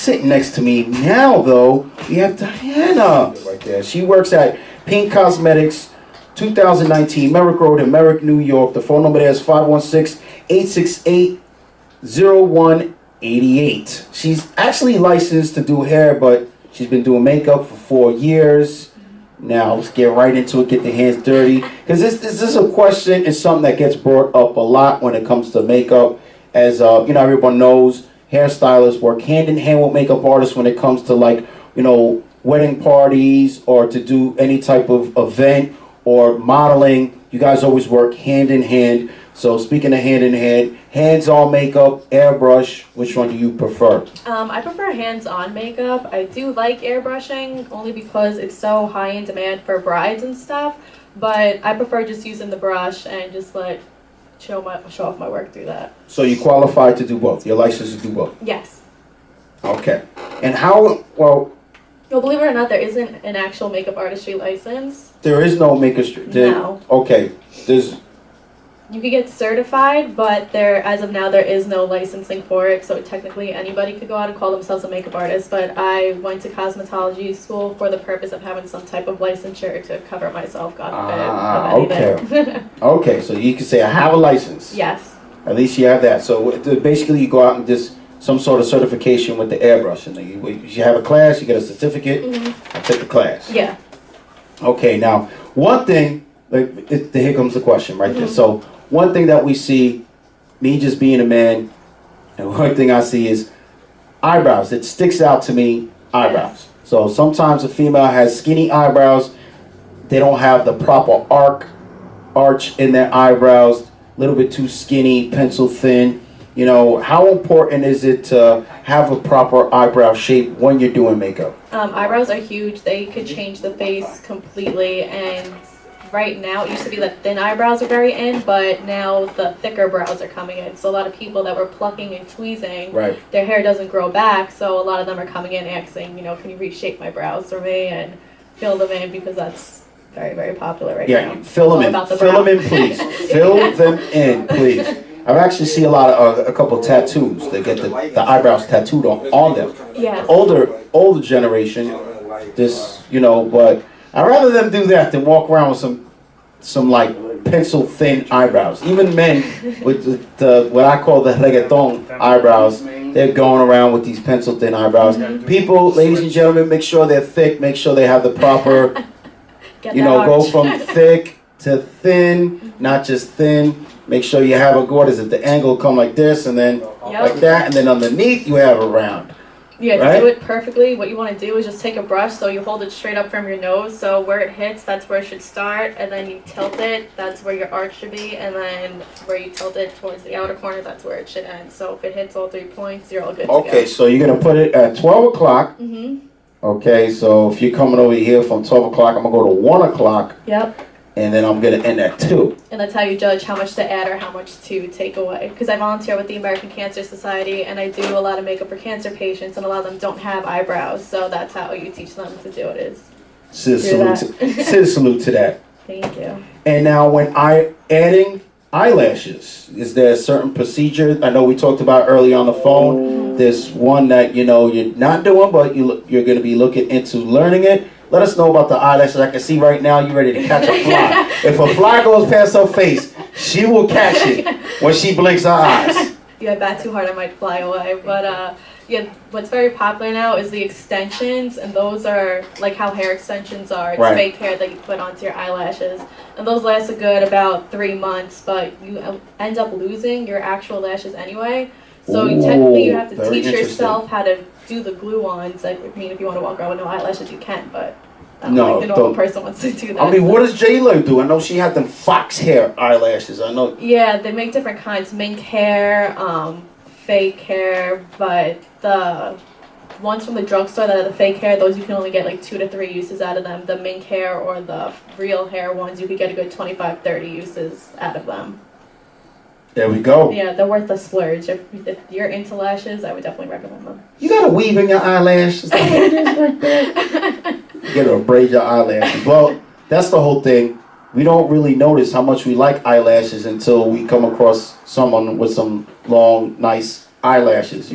sitting next to me now, though, we have Diana right there. She works at Pink Cosmetics, 2019 Merrick Road in Merrick, New York. The phone number there is 516-868-0188. She's actually licensed to do hair, but she's been doing makeup for 4 years. Now, let's get right into it, get the hands dirty. Because this is a question and something that gets brought up a lot when it comes to makeup. As, everyone knows, hairstylists work hand in hand with makeup artists when it comes to, wedding parties or to do any type of event or modeling. You guys always work hand in hand. So speaking of hand in hand, hands-on makeup, airbrush, which one do you prefer? I prefer hands-on makeup. I do like airbrushing only because it's so high in demand for brides and stuff. But I prefer just using the brush and just show off my work through that. So you qualified to do both? You're licensed to do both? Yes. Okay. And how, well... No, believe it or not, there isn't an actual makeup artistry license. There is no makeup... No. Okay. You could get certified, but as of now, there is no licensing for it. So technically, anybody could go out and call themselves a makeup artist. But I went to cosmetology school for the purpose of having some type of licensure to cover myself, God forbid, of anything. Okay, so you can say, I have a license. Yes. At least you have that. So basically, you go out and just some sort of certification with the airbrush. And you have a class, you get a certificate. I took the class. Yeah. Okay, now, one thing, here comes the question right there. So, one thing that we see, me just being a man, and one thing I see is eyebrows. It sticks out to me, eyebrows. Yes. So sometimes a female has skinny eyebrows. They don't have the proper arch in their eyebrows. A little bit too skinny, pencil thin. How important is it to have a proper eyebrow shape when you're doing makeup? Eyebrows are huge. They could change the face completely, and right now, it used to be that thin eyebrows are very in, but now the thicker brows are coming in. So a lot of people that were plucking and tweezing, their hair doesn't grow back. So a lot of them are coming in asking, can you reshape my brows for me and fill them in, because that's very, very popular right now. Yeah, fill them in. Fill them in, please. Fill them in, please. I've actually seen a couple tattoos. They get the eyebrows tattooed on them. Yes. Older generation, but I'd rather them do that than walk around with some pencil thin eyebrows. Even men with the what I call the reggaeton eyebrows, they're going around with these pencil thin eyebrows. People, ladies and gentlemen, make sure they're thick. Make sure they have the proper, go from thick to thin, not just thin. Make sure you have the angle come like this, and then like that, and then underneath you have a round. Yeah, to do it perfectly, what you want to do is just take a brush, so you hold it straight up from your nose, so where it hits, that's where it should start, and then you tilt it, that's where your arch should be, and then where you tilt it towards the outer corner, that's where it should end. So if it hits all 3 points, you're all good to go. Okay, so you're going to put it at 12 o'clock. Okay, so if you're coming over here from 12 o'clock, I'm going to go to 1 o'clock. Yep. And then I'm going to end at 2. And that's how you judge how much to add or how much to take away. Because I volunteer with the American Cancer Society, and I do a lot of makeup for cancer patients, and a lot of them don't have eyebrows. So that's how you teach them to do it, is salute to that. Thank you. And now when adding eyelashes, is there a certain procedure? I know we talked about earlier on the phone. There's one that, you're not doing, but you're going to be looking into learning it. Let us know about the eyelashes. I can see right now you're ready to catch a fly. If a fly goes past her face, she will catch it when she blinks her eyes. Yeah, I bat too hard, I might fly away. But what's very popular now is the extensions, and those are like how hair extensions are. It's fake hair that you put onto your eyelashes. And those last a good about 3 months, but you end up losing your actual lashes anyway. So technically you have to teach yourself how to do the glue-ons. I mean, if you want to walk around with no eyelashes, you can, but I don't think the normal person wants to do that. I mean, what does J-Lo do? I know she had them fox hair eyelashes. I know. Yeah, they make different kinds. Mink hair, fake hair, but the ones from the drugstore that are the fake hair, those you can only get like 2 to 3 uses out of them. The mink hair or the real hair ones, you could get a good 25, 30 uses out of them. There we go. Yeah, they're worth the splurge. If you're into lashes, I would definitely recommend them. You got a weave in your eyelashes. You gotta braid your eyelashes. Well, that's the whole thing. We don't really notice how much we like eyelashes until we come across someone with some long, nice eyelashes.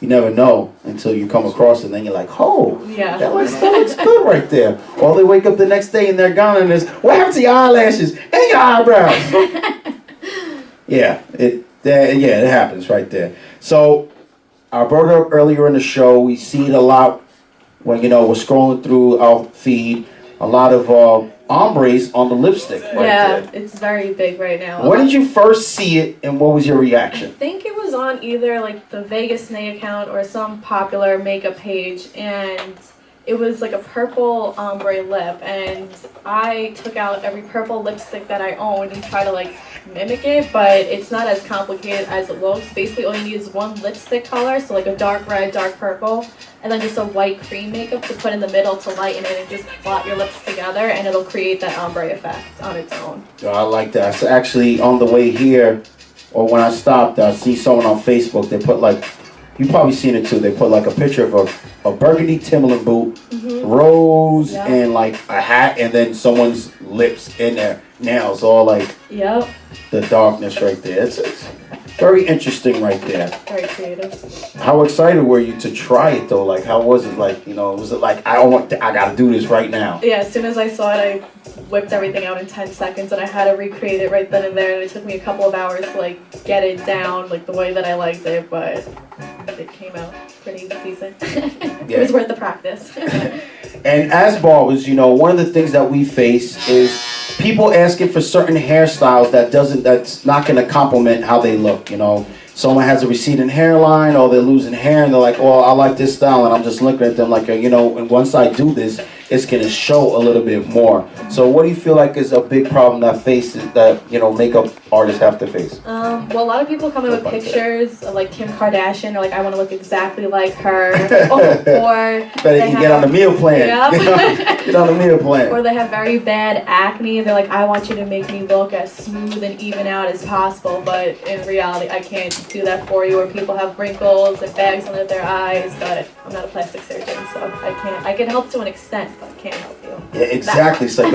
you never know until you come across it, and then you're like, oh, Yeah. that looks good right there. Or they wake up the next day and they're gone, and it's, what happened to your eyelashes and your eyebrows? Yeah, it happens right there. So I brought it up earlier in the show. We see it a lot when, we're scrolling through our feed. A lot of hombres on the lipstick right there. It's very big right now. When did you first see it, and what was your reaction? I think it was on either like the Vegas Nay account or some popular makeup page, and it was like a purple ombre lip, and I took out every purple lipstick that I owned and tried to like mimic it, but it's not as complicated as it looks. Basically all you need is one lipstick color, so like a dark red, dark purple, and then just a white cream makeup to put in the middle to lighten it, and just blot your lips together, and it'll create that ombre effect on its own. I like that. So actually on the way here, or when I stopped, I see someone on Facebook, they put like, you've probably seen it too, they put like a picture of a burgundy Timberland boot, rose, and like a hat, and then someone's lips in there, nails, all like the darkness right there. It's very interesting right there. Very creative. How excited were you to try it though? Like, how was it? Like, was it like, I gotta do this right now? Yeah, as soon as I saw it, I whipped everything out in 10 seconds, and I had to recreate it right then and there, and it took me a couple of hours to like get it down like the way that I liked it, but it came out pretty decent. It was worth the practice. And as barbers, one of the things that we face is people asking for certain hairstyles that's not going to complement how they look. Someone has a receding hairline, or they're losing hair, and they're like, oh, I like this style, and I'm just looking at them like, and once I do this, it's going to show a little bit more. So what do you feel like is a big problem that makeup artists have to face? Well, a lot of people come in with pictures of like Kim Kardashian, or like, I want to look exactly like her, or better get on the meal plan. Get on the meal plan. Or they have very bad acne, and they're like, I want you to make me look as smooth and even out as possible, but in reality, I can't do that for you. Or people have wrinkles and bags under their eyes, but I'm not a plastic surgeon, so I can help to an extent, but I can't help you. Yeah, exactly. It's like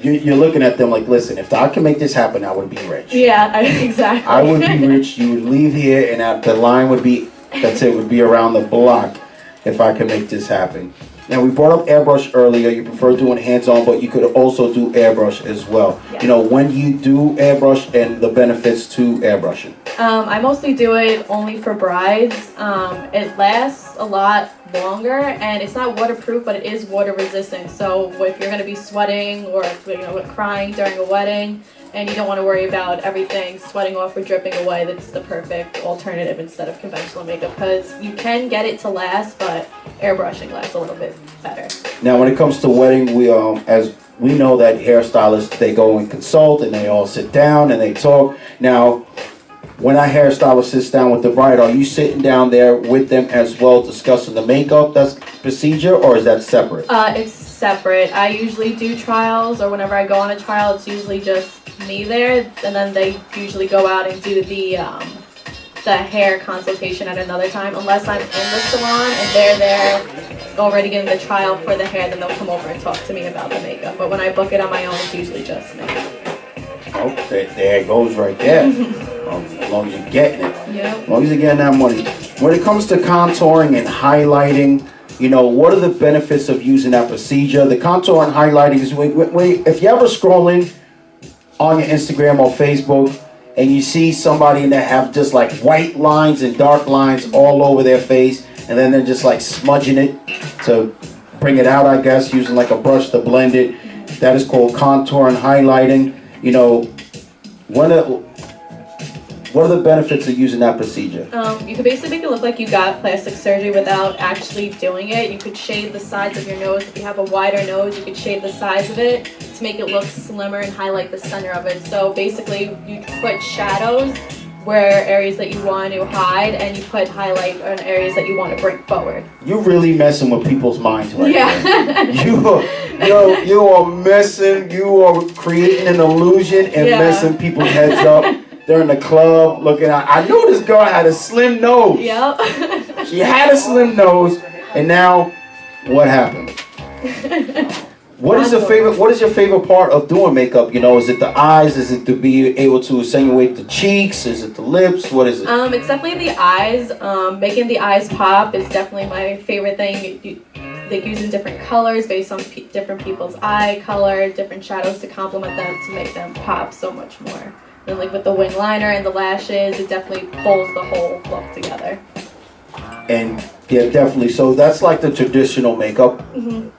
you're looking at them like, listen, if I can make this happen, I would be rich. Yeah, exactly. I would be rich. You would leave here, and the line would be, would be around the block if I could make this happen. Now, we brought up airbrush earlier. You prefer doing hands-on, but you could also do airbrush as well. Yeah. When you do airbrush and the benefits to airbrushing. I mostly do it only for brides. It lasts a lot longer, and it's not waterproof, but it is water resistant. So if you're going to be sweating or crying during a wedding, and you don't want to worry about everything sweating off or dripping away, that's the perfect alternative instead of conventional makeup, because you can get it to last, but airbrushing lasts a little bit better. Now, when it comes to wedding, as we know that hairstylists, they go and consult, and they all sit down and they talk. Now, when a hairstylist sits down with the bride, are you sitting down there with them as well, discussing the makeup procedure, or is that separate? It's separate. I usually do trials, or whenever I go on a trial, it's usually just me there, and then they usually go out and do the hair consultation at another time. Unless I'm in the salon and they're there already getting the trial for the hair, then they'll come over and talk to me about the makeup. But when I book it on my own, it's usually just me. Okay, there it goes right there. As long as you're getting it. Yeah. As long as you're getting that money. When it comes to contouring and highlighting, what are the benefits of using that procedure? The contour and highlighting is if you ever scrolling on your Instagram or Facebook and you see somebody that have just like white lines and dark lines all over their face, and then they're just like smudging it to bring it out, I guess, using like a brush to blend it. That is called contour and highlighting. What are the benefits of using that procedure? You could basically make it look like you got plastic surgery without actually doing it. You could shade the sides of your nose. If you have a wider nose, you could shade the sides of it to make it look slimmer and highlight the center of it. So basically, you put shadows where areas that you want to hide, and you put highlight on areas that you want to bring forward. You're really messing with people's minds right now. You are messing. You are creating an illusion and messing people's heads up. They're in the club looking out. I know this girl had a slim nose. Yep. She had a slim nose, and now what happened? What is your favorite part of doing makeup? You know, is it the eyes? Is it to be able to accentuate the cheeks? Is it the lips? What is it? It's definitely the eyes. Making the eyes pop is definitely my favorite thing. They using different colors based on different people's eye color, different shadows to complement them to make them pop so much more. And like with the wing liner and the lashes, it definitely pulls the whole look together. And yeah, definitely. So that's like the traditional makeup. Mm-hmm.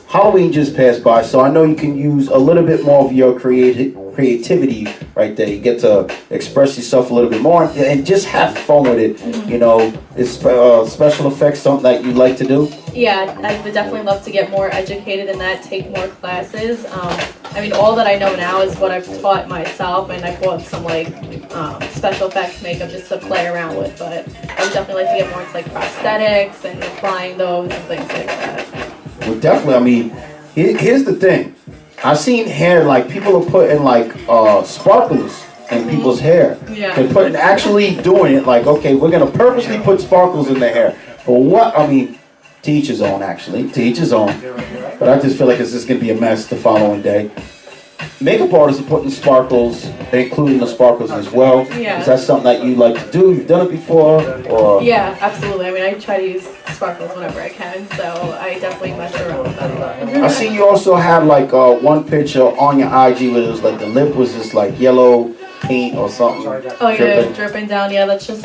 Halloween just passed by, so I know you can use a little bit more of your creativity right there. You get to express yourself a little bit more and just have fun with it. Mm-hmm. You know, is special effects something that you like to do? Yeah, I would definitely love to get more educated in that, take more classes. I mean, all that I know now is what I've taught myself, and I bought some like special effects makeup just to play around with, but I would definitely like to get more into like prosthetics and applying those and things like that. Well, definitely. I mean, here's the thing. I've seen hair, like, people are putting, like, sparkles in people's hair. Yeah. They're actually doing it, like, okay, we're going to purposely put sparkles in their hair. But what, I mean, to each his own, actually. To each his own. But I just feel like it's just going to be a mess the following day. Makeup artists are putting sparkles, including the sparkles as well. Yeah. Is that something that you like to do? You've done it before? Or? Yeah, absolutely. I mean, I try to use sparkles whenever I can, so I definitely mess around with that a lot. I see you also had like one picture on your IG where it was like the lip was just like yellow paint or something. Oh yeah, dripping down. Yeah, that's just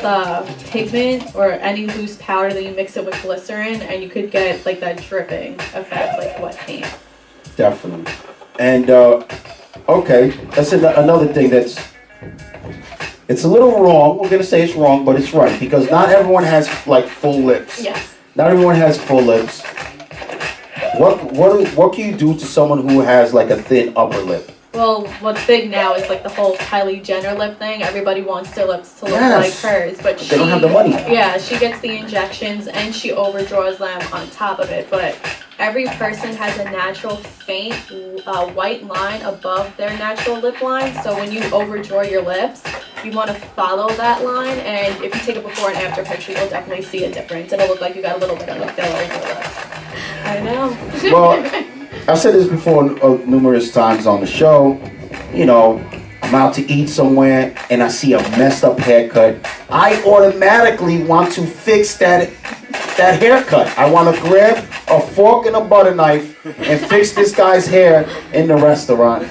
pigment or any loose powder that you mix it with glycerin, and you could get like that dripping effect, like wet paint. Definitely. And okay, that's another thing that's, it's a little wrong. We're gonna say it's wrong, but it's right because not everyone has like full lips. Yes. Not everyone has full lips. What can you do to someone who has like a thin upper lip? Well, what's big now is like the whole Kylie Jenner lip thing. Everybody wants their lips to look like hers, but they don't have the money. Yeah, she gets the injections and she overdraws them on top of it. But every person has a natural faint white line above their natural lip line. So when you overdraw your lips, you want to follow that line. And if you take a before and after picture, you'll definitely see a difference. It'll look like you got a little bit of a filler in your lips. I know. Well, I've said this before numerous times on the show. You know, I'm out to eat somewhere and I see a messed up haircut. I automatically want to fix that haircut. I want to grab a fork and a butter knife and fix this guy's hair in the restaurant.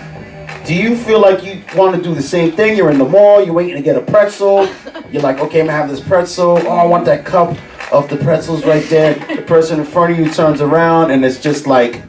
Do you feel like you want to do the same thing? You're in the mall, you're waiting to get a pretzel. You're like, okay, I'm going to have this pretzel. Oh, I want that cup of the pretzels right there. The person in front of you turns around and it's just like,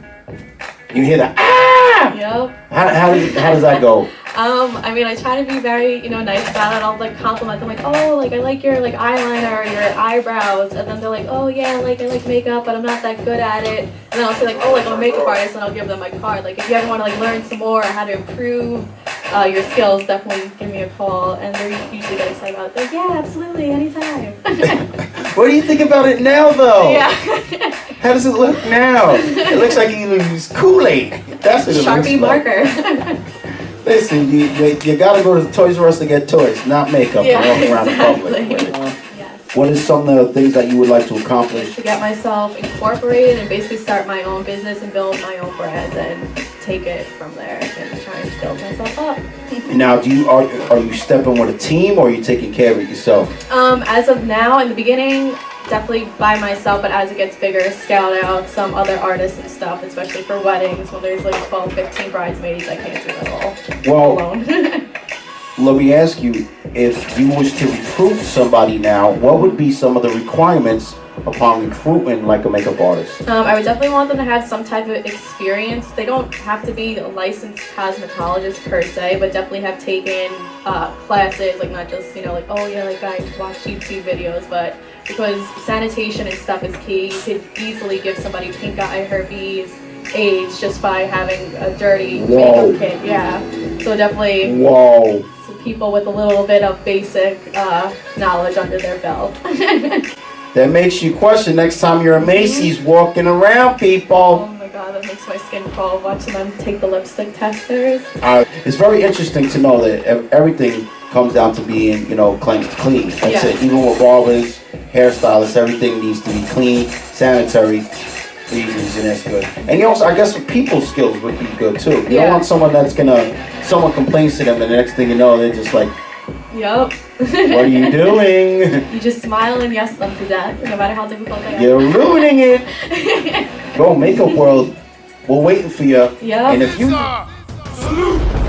you hear the ah! Yep. How does that go? I mean, I try to be very, nice about it. I'll like compliment them, like, oh, like I like your like eyeliner or your eyebrows, and then they're like, oh yeah, like I like makeup, but I'm not that good at it. And then I'll say like, oh, like I'm a makeup artist, and I'll give them my card. Like if you ever want to like learn some more how to improve your skills, definitely give me a call. And they're usually get excited about it. Like, yeah, absolutely, anytime. What do you think about it now, though? Yeah. How does it look now? It looks like you use Kool-Aid. That's what it Sharpie looks like. marker. Listen, you gotta go to the Toys R Us to get toys, not makeup. Yeah, Walking around the public. Yes. What is some of the things that you would like to accomplish? To get myself incorporated and basically start my own business and build my own brand and take it from there and try and build myself up. Now, are you stepping with a team or are you taking care of it yourself? As of now, in the beginning, definitely by myself, but as it gets bigger, scout out some other artists and stuff, especially for weddings when there's like 12, 15 bridesmaids. I can't do that all alone. Let me ask you, if you was to recruit somebody now, what would be some of the requirements upon recruiting like a makeup artist? I would definitely want them to have some type of experience. They don't have to be a licensed cosmetologist per se, but definitely have taken classes, like not just, like, oh yeah, like I watch YouTube videos, but because sanitation and stuff is key. You could easily give somebody pink eye, herpes, AIDS just by having a dirty makeup kit. Yeah, so definitely some people with a little bit of basic knowledge under their belt. That makes you question next time you're at Macy's walking around, people. Oh my god, that makes my skin crawl watching them take the lipstick testers. It's very interesting to know that everything comes down to being, clean. That's it. Even with barbers, hairstylists, everything needs to be clean, sanitary. easy, and that's good. And you also, I guess people skills would be good too. You Yeah. don't want someone someone complains to them, and the next thing you know, they're just like, Yup. what are you doing? You just smile and yes them to death, no matter how difficult they are. You're ruining it. Go makeup world. We're waiting for you. Yup. And if you Salute.